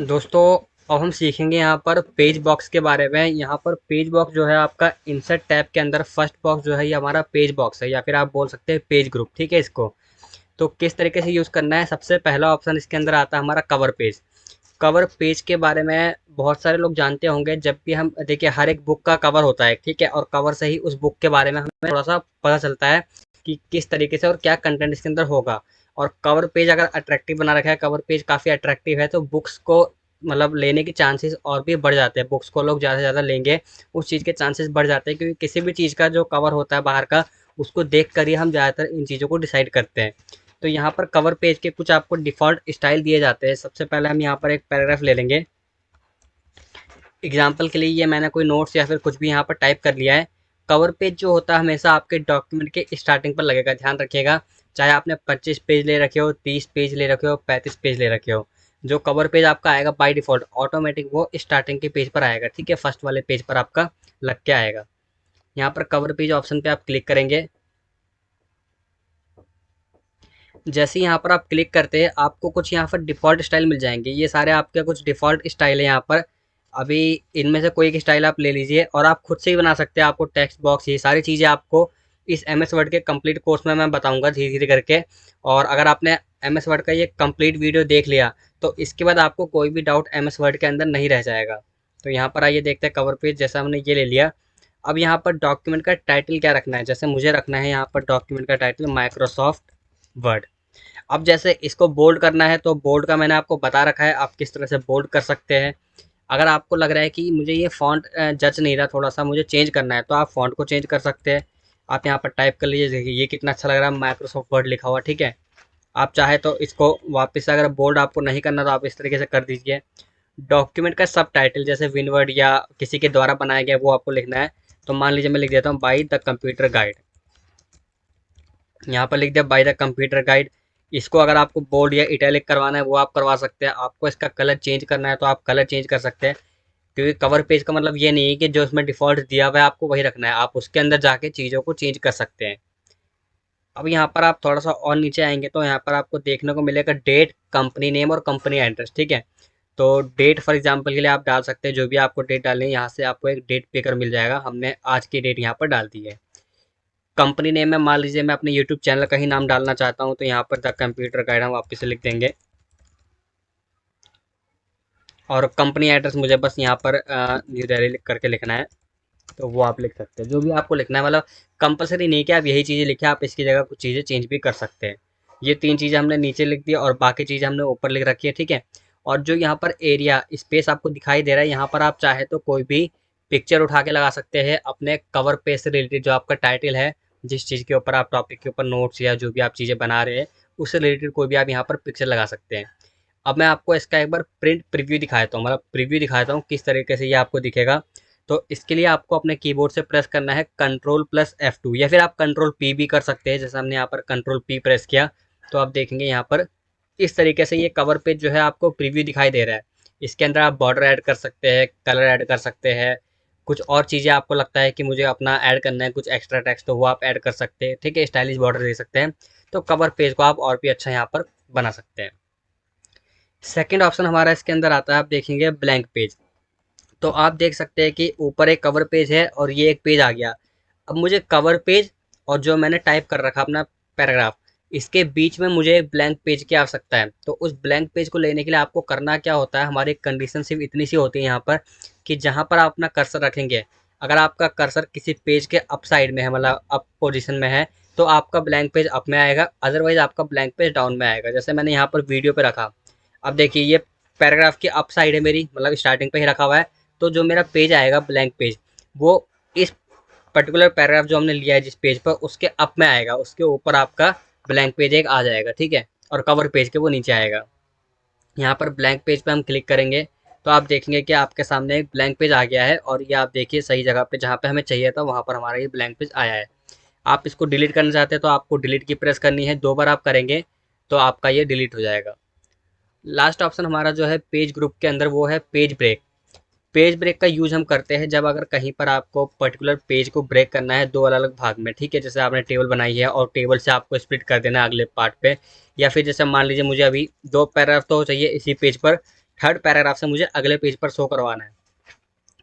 दोस्तों, अब हम सीखेंगे यहाँ पर पेज बॉक्स के बारे में। यहाँ पर पेज बॉक्स जो है आपका इंसर्ट टैब के अंदर फर्स्ट बॉक्स जो है ये हमारा पेज बॉक्स है, या फिर आप बोल सकते हैं पेज ग्रुप। ठीक है, इसको तो किस तरीके से यूज़ करना है, सबसे पहला ऑप्शन इसके अंदर आता है हमारा कवर पेज। कवर पेज के बारे में बहुत सारे लोग जानते होंगे। जब भी हम देखिए, हर एक बुक का कवर होता है, ठीक है, और कवर से ही उस बुक के बारे में हमें थोड़ा सा पता चलता है कि किस तरीके से और क्या कंटेंट इसके अंदर होगा। और कवर पेज अगर अट्रैक्टिव बना रखा है, कवर पेज काफ़ी अट्रैक्टिव है, तो बुक्स को मतलब लेने के चांसेस और भी बढ़ जाते हैं। बुक्स को लोग ज़्यादा से ज़्यादा लेंगे, उस चीज़ के चांसेस बढ़ जाते हैं, क्योंकि किसी भी चीज़ का जो कवर होता है बाहर का, उसको देख कर ही हम ज़्यादातर इन चीज़ों को डिसाइड करते हैं। तो यहाँ पर कवर पेज के कुछ आपको डिफ़ॉल्ट स्टाइल दिए जाते हैं। सबसे पहले हम यहाँ पर एक पैराग्राफ ले लेंगे। एग्जाम्पल के लिए ये मैंने कोई नोट्स या फिर कुछ भी यहाँ पर टाइप कर लिया है। कवर पेज जो होता है हमेशा आपके डॉक्यूमेंट के स्टार्टिंग पर लगेगा, ध्यान रखिएगा। चाहे आपने 25 पेज ले रखे हो, 30 पेज ले रखे हो, 35 पेज ले रखे हो, जो कवर पेज आपका आएगा बाय डिफ़ॉल्ट ऑटोमेटिक वो स्टार्टिंग के पेज पर आएगा। ठीक है, फर्स्ट वाले पेज पर आपका लग के आएगा। यहाँ पर कवर पेज ऑप्शन पे आप क्लिक करेंगे। जैसे ही यहाँ पर आप क्लिक करते हैं, आपको कुछ यहाँ पर डिफ़ॉल्ट स्टाइल मिल जाएंगे। ये सारे आपके कुछ डिफ़ॉल्ट स्टाइल है यहाँ पर। अभी इनमें से कोई एक स्टाइल आप ले लीजिए और आप खुद से ही बना सकते हैं। आपको टेक्स्ट बॉक्स, ये सारी चीज़ें आपको इस एम एस वर्ड के कंप्लीट कोर्स में मैं बताऊंगा धीरे धीरे करके। और अगर आपने एम एस वर्ड का ये कंप्लीट वीडियो देख लिया, तो इसके बाद आपको कोई भी डाउट एम एस वर्ड के अंदर नहीं रह जाएगा। तो यहाँ पर आइए देखते हैं कवर पेज। जैसा हमने ये ले लिया, अब यहाँ पर डॉक्यूमेंट का टाइटल क्या रखना है। जैसे मुझे रखना है यहाँ पर डॉक्यूमेंट का टाइटल माइक्रोसॉफ्ट वर्ड। अब जैसे इसको बोल्ड करना है, तो बोल्ड का मैंने आपको बता रखा है, आप किस तरह से बोल्ड कर सकते हैं। अगर आपको लग रहा है कि मुझे ये फ़ॉन्ट जच नहीं रहा, थोड़ा-सा मुझे चेंज करना है, तो आप फ़ॉन्ट को चेंज कर सकते हैं। आप यहाँ पर टाइप कर लीजिए, देखिए ये कितना अच्छा लग रहा है, माइक्रोसॉफ्ट वर्ड लिखा हुआ, ठीक है। आप चाहे तो इसको वापस से, अगर बोल्ड आपको नहीं करना, तो आप इस तरीके से कर दीजिए। डॉक्यूमेंट का सबटाइटल जैसे विनवर्ड या किसी के द्वारा बनाया गया वो आपको लिखना है। तो मान लीजिए मैं लिख देता हूँ बाय द कंप्यूटर गाइड। यहाँ पर लिख दिया बाय द कंप्यूटर गाइड। इसको अगर आपको बोल्ड या इटैलिक करवाना है वो आप करवा सकते हैं। आपको इसका कलर चेंज करना है तो आप कलर चेंज कर सकते हैं, क्योंकि कवर पेज का मतलब ये नहीं है कि जो उसमें डिफ़ॉल्ट दिया हुआ है आपको वही रखना है। आप उसके अंदर जाके चीज़ों को चेंज कर सकते हैं। अब यहाँ पर आप थोड़ा सा और नीचे आएंगे तो यहाँ पर आपको देखने को मिलेगा डेट, कंपनी नेम और कंपनी एड्रेस। ठीक है, तो डेट फॉर एग्जांपल के लिए आप डाल सकते हैं, जो भी आपको डेट डालनी है यहाँ से आपको एक डेट पिकर मिल जाएगा। हमने आज की डेट यहाँ पर डाल दी है। कंपनी नेम में मान लीजिए मैं अपने यूट्यूब चैनल का ही नाम डालना चाहता हूँ, तो यहाँ पर द कंप्यूटर गाइड हम वापस से लिख देंगे। और कंपनी एड्रेस मुझे बस यहाँ पर न्यू दिल्ली लिख करके लिखना है, तो वो आप लिख सकते हैं। जो भी आपको लिखना है, मतलब कंपलसरी नहीं कि आप यही चीज़ें लिखें, आप इसकी जगह कुछ चीज़ें चेंज भी कर सकते हैं। ये 3 चीज़ें हमने नीचे लिख दी और बाकी चीज़ें हमने ऊपर लिख रखी है, ठीक है। और जो यहाँ पर एरिया स्पेस आपको दिखाई दे रहा है, यहाँ पर आप चाहे तो कोई भी पिक्चर उठा के लगा सकते हैं अपने कवर पेज से रिलेटेड। जो आपका टाइटल है, जिस चीज़ के ऊपर आप टॉपिक के ऊपर नोट्स या जो भी आप चीज़ें बना रहे हैं, उससे रिलेटेड कोई भी आप यहाँ पर पिक्चर लगा सकते हैं। अब मैं आपको इसका एक बार प्रिंट प्रीव्यू दिखाता हूँ, मतलब प्रीव्यू दिखाता हूँ किस तरीके से ये आपको दिखेगा। तो इसके लिए आपको अपने कीबोर्ड से प्रेस करना है कंट्रोल प्लस F2, या फिर आप कंट्रोल पी भी कर सकते हैं। जैसे हमने यहाँ पर कंट्रोल पी प्रेस किया, तो आप देखेंगे यहाँ पर इस तरीके से ये कवर पेज जो है आपको प्रीव्यू दिखाई दे रहा है। इसके अंदर आप बॉर्डर ऐड कर सकते हैं, कलर ऐड कर सकते हैं, कुछ और चीज़ें आपको लगता है कि मुझे अपना ऐड करना है, कुछ एक्स्ट्रा टेक्स्ट, तो वो आप ऐड कर सकते हैं, ठीक है। स्टाइलिश बॉर्डर दे सकते हैं, तो कवर पेज को आप और भी अच्छा यहाँ पर बना सकते हैं। सेकेंड ऑप्शन हमारा इसके अंदर आता है, आप देखेंगे ब्लैंक पेज। तो आप देख सकते हैं कि ऊपर एक कवर पेज है और ये एक पेज आ गया। अब मुझे कवर पेज और जो मैंने टाइप कर रखा अपना पैराग्राफ, इसके बीच में मुझे एक ब्लैंक पेज की आवश्यकता है। तो उस ब्लैंक पेज को लेने के लिए आपको करना क्या होता है, हमारी कंडीशन सिर्फ इतनी सी होती है यहाँ पर, कि जहाँ पर आप अपना कर्सर रखेंगे, अगर आपका कर्सर किसी पेज के अप साइड में है, मतलब अप पोजिशन में है, तो आपका ब्लैंक पेज अप में आएगा, अदरवाइज आपका ब्लैंक पेज डाउन में आएगा। जैसे मैंने यहाँ पर वीडियो पे रखा, अब देखिए ये पैराग्राफ की अप साइड है मेरी, मतलब स्टार्टिंग पे ही रखा हुआ है। तो जो मेरा पेज आएगा ब्लैंक पेज, वो इस पर्टिकुलर पैराग्राफ जो हमने लिया है जिस पेज पर, उसके अप में आएगा, उसके ऊपर आपका ब्लैंक पेज एक आ जाएगा, ठीक है। और कवर पेज के वो नीचे आएगा। यहाँ पर ब्लैंक पेज पे हम क्लिक करेंगे, तो आप देखेंगे कि आपके सामने एक ब्लैंक पेज आ गया है, और ये आप देखिए सही जगह पे, जहाँ पे हमें चाहिए था वहाँ पर हमारा ये ब्लैंक पेज आया है। आप इसको डिलीट करना चाहते हैं तो आपको डिलीट की प्रेस करनी है, 2 बार आप करेंगे तो आपका ये डिलीट हो जाएगा। लास्ट ऑप्शन हमारा जो है पेज ग्रुप के अंदर, वो है पेज ब्रेक। पेज ब्रेक का यूज़ हम करते हैं जब अगर कहीं पर आपको पर्टिकुलर पेज को ब्रेक करना है दो अलग अलग भाग में, ठीक है। जैसे आपने टेबल बनाई है और टेबल से आपको स्प्लिट कर देना है अगले पार्ट पे, या फिर जैसे मान लीजिए मुझे अभी 2 पैराग्राफ तो चाहिए इसी पेज पर, थर्ड पैराग्राफ से मुझे अगले पेज पर शो करवाना है।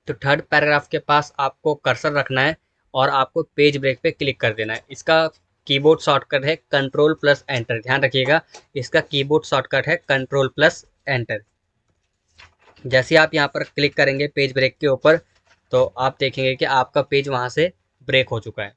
तो थर्ड पैराग्राफ के पास आपको कर्सर रखना है और आपको पेज ब्रेक पे क्लिक कर देना है। इसका कीबोर्ड शॉर्टकट है कंट्रोल प्लस एंटर, ध्यान रखिएगा इसका कीबोर्ड शॉर्टकट है कंट्रोल प्लस एंटर। जैसे आप यहाँ पर क्लिक करेंगे पेज ब्रेक के ऊपर, तो आप देखेंगे कि आपका पेज वहाँ से ब्रेक हो चुका है।